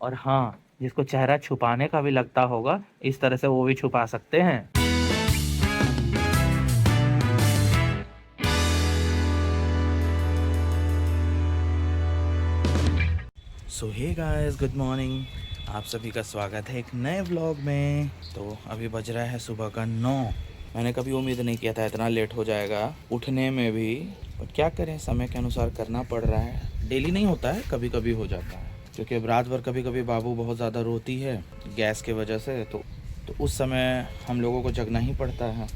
और हाँ, जिसको चेहरा छुपाने का भी लगता होगा, इस तरह से वो भी छुपा सकते हैं। सो हे गाइस, गुड मॉर्निंग। आप सभी का स्वागत है एक नए व्लॉग में। तो अभी बज रहा है सुबह का 9। मैंने कभी उम्मीद नहीं किया था इतना लेट हो जाएगा उठने में भी, और क्या करें, समय के अनुसार करना पड़ रहा है। डेली नहीं होता है, कभी कभी हो जाता है, क्योंकि अब रात भर कभी कभी बाबू बहुत ज़्यादा रोती है गैस के वजह से, तो उस समय हम लोगों को जगना ही पड़ता है।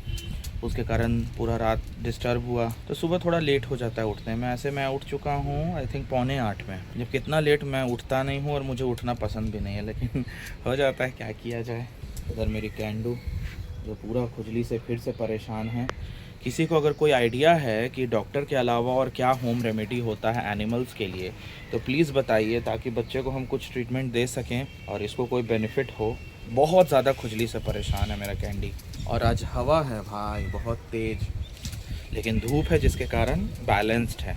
उसके कारण पूरा रात डिस्टर्ब हुआ, तो सुबह थोड़ा लेट हो जाता है उठने में। ऐसे मैं उठ चुका हूँ आई थिंक 7:45 में, जब कितना लेट मैं उठता नहीं हूँ और मुझे उठना पसंद भी नहीं है, लेकिन हो जाता है, क्या किया जाए। उधर मेरी कैंडू जो पूरा खुजली से फिर से परेशान है। किसी को अगर कोई आइडिया है कि डॉक्टर के अलावा और क्या होम रेमेडी होता है एनिमल्स के लिए, तो प्लीज़ बताइए, ताकि बच्चे को हम कुछ ट्रीटमेंट दे सकें और इसको कोई बेनिफिट हो। बहुत ज़्यादा खुजली से परेशान है मेरा कैंडी। और आज हवा है भाई बहुत तेज़, लेकिन धूप है जिसके कारण बैलेंस्ड है।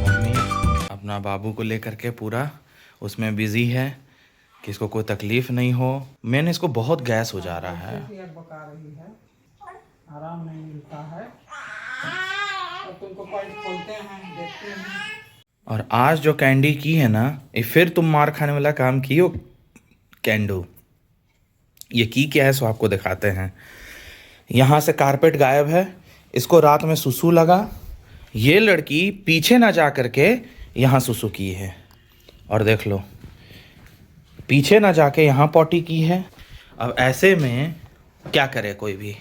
मम्मी अपना बाबू को लेकर के पूरा उसमें बिजी है कि इसको कोई तकलीफ नहीं हो। मैंने इसको बहुत गैस हो जा रहा है। बका रही है, आराम नहीं मिलता है। तो तुमको पॉइंट खोलते हैं, देखते हैं। और आज जो कैंडी की है ना, ये फिर तुम मार खाने वाला काम की हो कैंडू। ये की क्या है सो आपको दिखाते हैं। यहाँ से कारपेट गायब है, इसको रात में सुसु लगा, ये लड़की पीछे ना जा करके यहाँ सुसु की है। और देख लो, पीछे ना जाके यहाँ पॉटी की है। अब ऐसे में क्या करे कोई भी,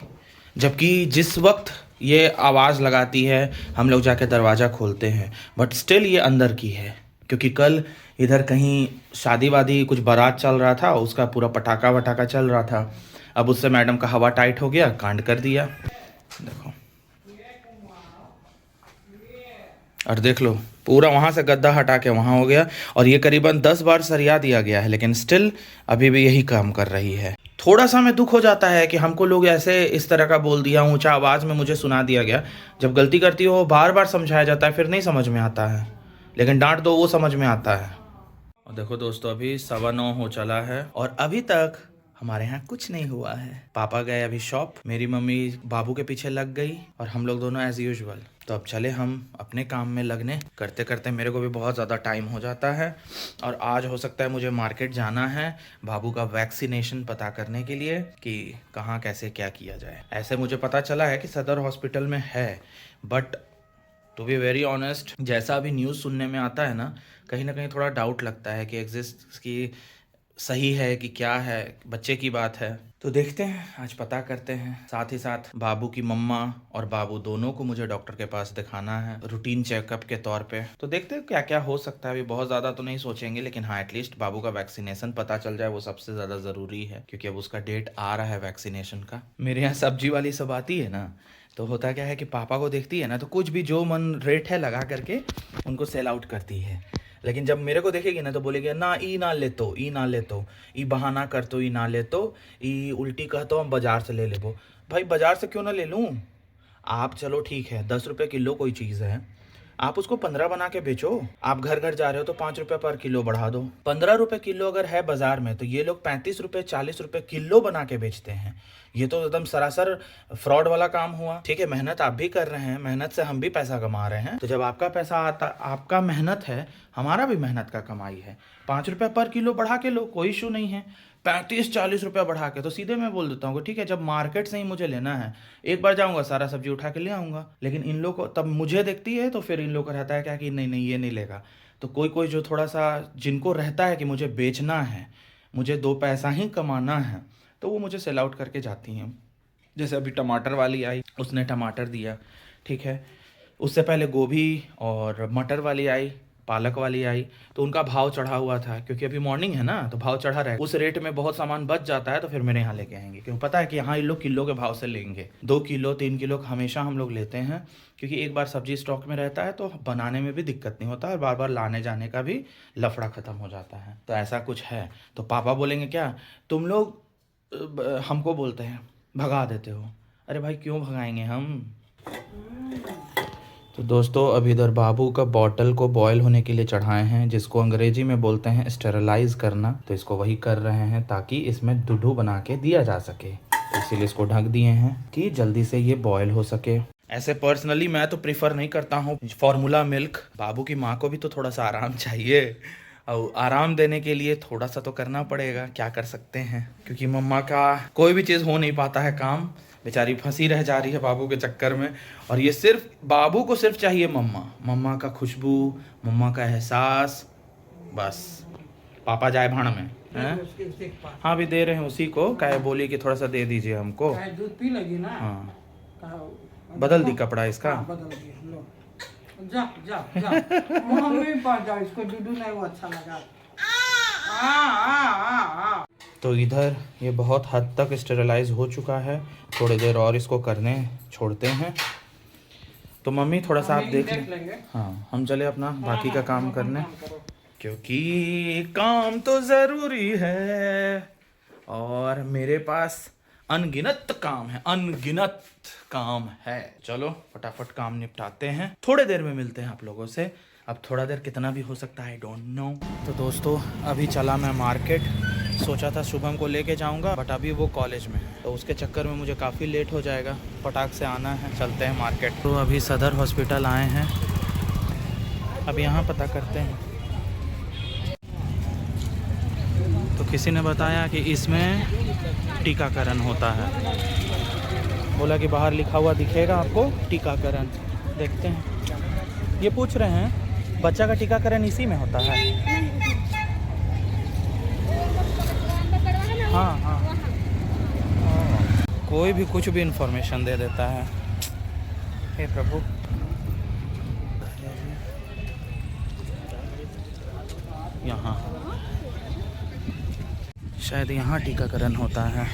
जबकि जिस वक्त ये आवाज़ लगाती है हम लोग जाके दरवाज़ा खोलते हैं, बट स्टिल ये अंदर की है। क्योंकि कल इधर कहीं शादी वादी कुछ बारात चल रहा था, उसका पूरा पटाखा वटाखा चल रहा था। अब उससे मैडम का हवा टाइट हो गया, कांड कर दिया। देखो, और देख लो, पूरा वहाँ से गद्दा हटा के वहाँ हो गया। और ये करीबन 10 बार सरिया दिया गया है, लेकिन स्टिल अभी भी यही काम कर रही है। थोड़ा सा में दुख हो जाता है कि हमको लोग ऐसे इस तरह का बोल दिया, ऊंचा आवाज़ में मुझे सुना दिया गया। जब गलती करती हो बार बार समझाया जाता है, फिर नहीं समझ में आता है, लेकिन डांट दो वो समझ में आता है। और देखो दोस्तों, अभी 9:15 हो चला है और अभी तक हमारे यहाँ कुछ नहीं हुआ है। पापा गए अभी शॉप, मेरी मम्मी बाबू के पीछे लग गई, और हम लोग दोनों एज यूजुअल। तो अब चले हम अपने काम में लगने। करते करते मेरे को भी बहुत ज़्यादा टाइम हो जाता है, और आज हो सकता है मुझे मार्केट जाना है बाबू का वैक्सीनेशन पता करने के लिए कि कहाँ कैसे क्या किया जाए। ऐसे मुझे पता चला है कि सदर हॉस्पिटल में है, but to be very honest, जैसा अभी न्यूज़ सुनने में आता है ना कहीं थोड़ा डाउट लगता है कि एग्जिस्ट की सही है कि क्या है, बच्चे की बात है। तो देखते हैं, आज पता करते हैं। साथ ही साथ बाबू की मम्मा और बाबू दोनों को मुझे डॉक्टर के पास दिखाना है रूटीन चेकअप के तौर पे। तो देखते हैं क्या क्या हो सकता है। अभी बहुत ज़्यादा तो नहीं सोचेंगे, लेकिन हाँ, एटलीस्ट बाबू का वैक्सीनेशन पता चल जाए, वो सबसे ज़्यादा ज़रूरी है, क्योंकि अब उसका डेट आ रहा है वैक्सीनेशन का। मेरे यहाँ सब्जी वाली सब आती है ना, तो होता क्या है कि पापा को देखती है ना, तो कुछ भी जो मन रेट है लगा करके उनको सेल आउट करती है। लेकिन जब मेरे को देखेगी ना, तो बोलेगी ना ई ना ले तो, ई ना ले तो, ई बहाना कर तो, ई ना ले तो, ई उल्टी कह तो हम बाजार से ले लेबो। भाई बाजार से क्यों ना ले लूँ? आप चलो ठीक है, 10 रुपये किलो कोई चीज़ है, आप उसको 15 बना के बेचो। आप घर घर जा रहे हो तो 5 रुपये पर किलो बढ़ा दो। 15 रुपये किलो अगर है बाजार में, तो ये लोग 35 रुपये 40 रुपये किलो बना के बेचते हैं। ये तो एकदम सरासर फ्रॉड वाला काम हुआ। ठीक है, मेहनत आप भी कर रहे हैं, मेहनत से हम भी पैसा कमा रहे हैं, तो जब आपका पैसा आता, आपका मेहनत है, हमारा भी मेहनत का कमाई है। 5 रुपये पर किलो बढ़ा के लो, कोई इशू नहीं है। 35-40 रुपये बढ़ा के तो सीधे मैं बोल देता हूँ कि ठीक है, जब मार्केट से ही मुझे लेना है, एक बार जाऊँगा सारा सब्जी उठा के ले आऊँगा। लेकिन इन लोग को तब मुझे देखती है, तो फिर इन लोग का रहता है क्या कि नहीं नहीं ये नहीं लेगा। तो कोई कोई जो थोड़ा सा जिनको रहता है कि मुझे बेचना है, मुझे 2 पैसा ही कमाना है, तो वो मुझे सेल आउट करके जाती हैं। जैसे अभी टमाटर वाली आई, उसने टमाटर दिया, ठीक है। उससे पहले गोभी और मटर वाली आई, पालक वाली आई तो उनका भाव चढ़ा हुआ था, क्योंकि अभी मॉर्निंग है ना तो भाव चढ़ा रहे, उस रेट में बहुत सामान बच जाता है तो फिर मेरे यहाँ लेके आएंगे, क्योंकि पता है कि यहाँ ये लोग किलो के भाव से लेंगे। 2 किलो 3 किलो हमेशा हम लोग लेते हैं, क्योंकि एक बार सब्जी स्टॉक में रहता है तो बनाने में भी दिक्कत नहीं होता और बार बार लाने जाने का भी लफड़ा ख़त्म हो जाता है। तो ऐसा कुछ है। तो पापा बोलेंगे क्या तुम लोग हमको बोलते हैं भगा देते हो। अरे भाई क्यों भगाएंगे हम। तो दोस्तों अभी इधर बाबू का बॉटल को बॉयल होने के लिए चढ़ाए हैं, जिसको अंग्रेजी में बोलते हैं स्टेरलाइज करना। तो इसको वही कर रहे हैं ताकि इसमें दूध बना के दिया जा सके, तो इसीलिए इसको ढक दिए हैं कि जल्दी से ये बॉयल हो सके। ऐसे पर्सनली मैं तो प्रीफर नहीं करता हूँ फॉर्मूला मिल्क। बाबू की माँ को भी तो थोड़ा सा आराम चाहिए, और आराम देने के लिए थोड़ा सा तो करना पड़ेगा, क्या कर सकते हैं, क्योंकि मम्मा का कोई भी चीज़ हो नहीं पाता है काम। बेचारी फंसी रह जा रही है बाबू के चक्कर में, और ये सिर्फ बाबू को सिर्फ चाहिए मम्मा का खुशबू, मम्मा का एहसास, बस। पापा जाए भाड़ में हैं? हाँ अभी दे रहे हैं उसी को, काहे बोली कि थोड़ा सा दे दीजिए हमको। दूध पी लगी ना। हाँ बदल दी कपड़ा इसका। हाँ, बदल दी लो। जा जा जा मम्मी पास जा, इसको दूध नहीं वो अच्छा लगा। तो इधर ये बहुत हद तक स्टेरलाइज हो चुका है, थोड़ी देर और इसको करने छोड़ते हैं। तो मम्मी थोड़ा सा आप देख लें। हाँ हम चले अपना बाकी का काम करने, क्योंकि काम तो ज़रूरी है और मेरे पास अनगिनत काम है, अनगिनत काम है। चलो फटाफट काम निपटाते हैं, थोड़े देर में मिलते हैं आप लोगों से। अब थोड़ा देर कितना भी हो सकता है आई डोंट नो। तो दोस्तों अभी चला मैं मार्केट, सोचा था शुभम को लेके जाऊंगा बट अभी वो कॉलेज में है, तो उसके चक्कर में मुझे काफ़ी लेट हो जाएगा, फटाक से आना है। चलते हैं मार्केट। तो अभी सदर हॉस्पिटल आए हैं, अब यहाँ पता करते हैं। तो किसी ने बताया कि इसमें टीकाकरण होता है, बोला कि बाहर लिखा हुआ दिखेगा आपको टीकाकरण। देखते हैं, ये पूछ रहे हैं बच्चा का टीकाकरण इसी में होता है। हाँ हाँ कोई भी कुछ भी इंफॉर्मेशन दे देता है, हे प्रभु। यहाँ शायद यहाँ टीकाकरण होता है,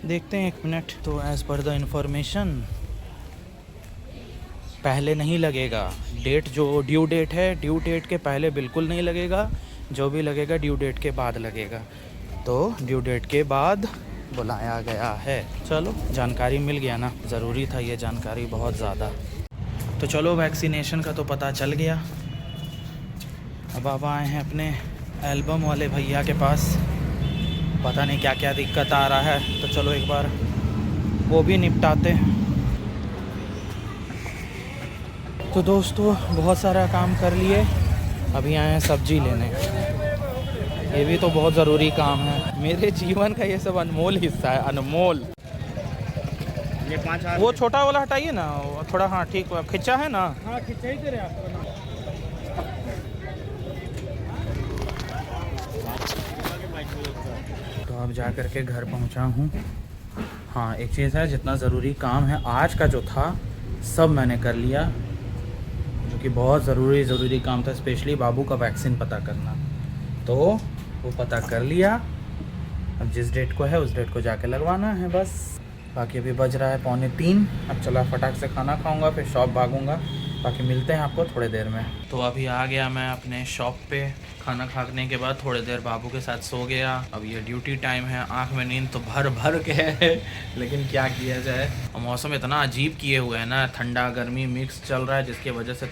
देखते हैं 1 मिनट। तो एज़ पर द इंफॉर्मेशन पहले नहीं लगेगा, डेट जो ड्यू डेट है, ड्यू डेट के पहले बिल्कुल नहीं लगेगा, जो भी लगेगा ड्यू डेट के बाद लगेगा। तो ड्यू डेट के बाद बुलाया गया है। चलो जानकारी मिल गया ना, ज़रूरी था ये जानकारी बहुत ज़्यादा। तो चलो वैक्सीनेशन का तो पता चल गया। अब बाबा आए हैं अपने एल्बम वाले भैया के पास, पता नहीं क्या क्या दिक्कत आ रहा है, तो चलो एक बार वो भी निपटाते हैं। तो दोस्तों बहुत सारा काम कर लिए, अभी आए हैं सब्जी लेने। ये भी तो बहुत ज़रूरी काम है, मेरे जीवन का ये सब अनमोल हिस्सा है, अनमोल। ये 5 वो छोटा वाला हटाइए ना थोड़ा। हाँ ठीक, खिंचा है ना। हाँ खिंचा ही दे रहे आप। तो अब जा कर के घर पहुंचा हूं। हाँ एक चीज़ है, जितना ज़रूरी काम है आज का जो था सब मैंने कर लिया, जो कि बहुत ज़रूरी काम था, स्पेशली बाबू का वैक्सीन पता करना, तो वो पता कर लिया। अब जिस डेट को है उस डेट को जाके लगवाना है बस। बाकी अभी बज रहा है 2:45, अब चला फटाक से खाना खाऊंगा, फिर शॉप भागूंगा। बाकी मिलते हैं आपको थोड़ी देर में। तो अभी आ गया मैं अपने शॉप पे, खाना खाने के बाद थोड़ी देर बाबू के साथ सो गया। अब ये ड्यूटी टाइम है, आंख में नींद तो भर भर के है, लेकिन क्या किया जाए, मौसम इतना अजीब किए हुए है ना, ठंडा गर्मी मिक्स चल रहा है, जिसकी वजह से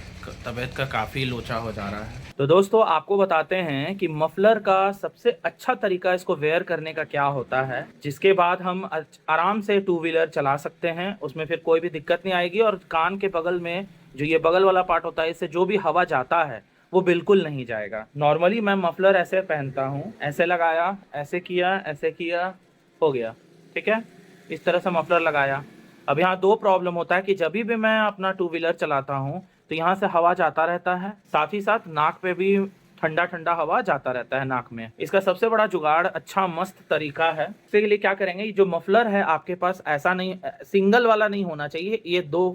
तबीयत का काफ़ी लोचा हो जा रहा है। तो दोस्तों आपको बताते हैं कि मफलर का सबसे अच्छा तरीका इसको वेयर करने का क्या होता है, जिसके बाद हम आराम से 2 व्हीलर चला सकते हैं, उसमें फिर कोई भी दिक्कत नहीं आएगी। और कान के बगल में जो ये बगल वाला पार्ट होता है, इससे जो भी हवा जाता है वो बिल्कुल नहीं जाएगा। नॉर्मली मैं मफलर ऐसे पहनता हूँ, ऐसे लगाया, ऐसे किया, हो गया, ठीक है। इस तरह से मफलर लगाया। अब यहाँ 2 प्रॉब्लम होता है कि जब भी मैं अपना 2 व्हीलर चलाता हूँ तो यहाँ से हवा जाता रहता है, साथ ही साथ नाक पे भी ठंडा ठंडा हवा जाता रहता है नाक में। इसका सबसे बड़ा जुगाड़, अच्छा मस्त तरीका है। इसके लिए क्या करेंगे, जो मफलर है आपके पास ऐसा नहीं, सिंगल वाला नहीं होना चाहिए, ये 2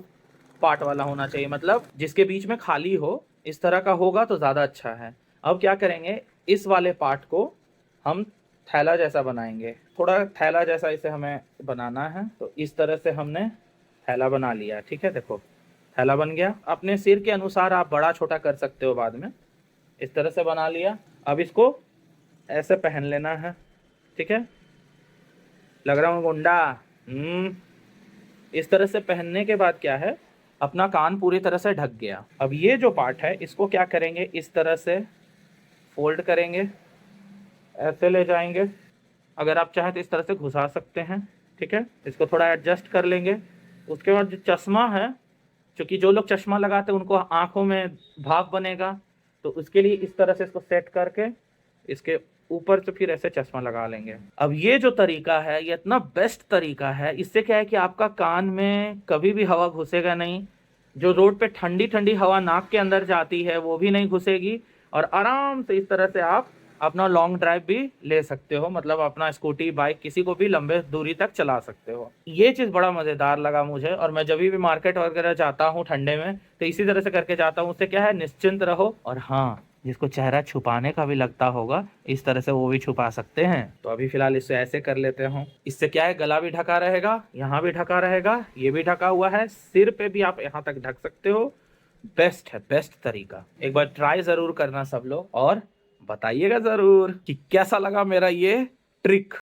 पार्ट वाला होना चाहिए, मतलब जिसके बीच में खाली हो, इस तरह का होगा तो ज़्यादा अच्छा है। अब क्या करेंगे, इस वाले पार्ट को हम थैला जैसा बनाएंगे, थोड़ा थैला जैसा इसे हमें बनाना है। तो इस तरह से हमने थैला बना लिया, ठीक है, देखो थैला बन गया। अपने सिर के अनुसार आप बड़ा छोटा कर सकते हो बाद में। इस तरह से बना लिया। अब इसको ऐसे पहन लेना है, ठीक है, लग रहा हूँ गुंडा। इस तरह से पहनने के बाद क्या है, अपना कान पूरी तरह से ढक गया। अब ये जो पार्ट है इसको क्या करेंगे, इस तरह से फोल्ड करेंगे, ऐसे ले जाएंगे। अगर आप चाहें तो इस तरह से घुसा सकते हैं, ठीक है। इसको थोड़ा एडजस्ट कर लेंगे। उसके बाद जो चश्मा है, क्योंकि जो लोग चश्मा लगाते हैं उनको आंखों में भाव बनेगा, तो उसके लिए इस तरह से इसको सेट करके इसके ऊपर से फिर ऐसे चश्मा लगा लेंगे। अब ये जो तरीका है ये इतना बेस्ट तरीका है, इससे क्या है कि आपका कान में कभी भी हवा घुसेगा नहीं। जो रोड पे ठंडी ठंडी हवा नाक के अंदर जाती है वो भी नहीं घुसेगी, और आराम से इस तरह से आप अपना लॉन्ग ड्राइव भी ले सकते हो, मतलब अपना स्कूटी बाइक किसी को भी लंबे दूरी तक चला सकते हो। ये चीज़ बड़ा मज़ेदार लगा मुझे, और मैं जब भी मार्केट वगैरह जाता हूँ ठंडे में तो इसी तरह से करके जाता हूँ। उससे क्या है, निश्चिंत रहो। और हाँ, जिसको चेहरा छुपाने का भी लगता होगा इस तरह से वो भी छुपा सकते हैं। तो अभी फिलहाल इसे ऐसे कर लेते हूँ। इससे क्या है, गला भी ढका रहेगा, यहाँ भी ढका रहेगा, ये भी ढका हुआ है, सिर पे भी आप यहाँ तक ढक सकते हो। बेस्ट है, बेस्ट तरीका। एक बार ट्राई जरूर करना सब लोग, और बताइएगा जरूर कि कैसा लगा मेरा ये ट्रिक।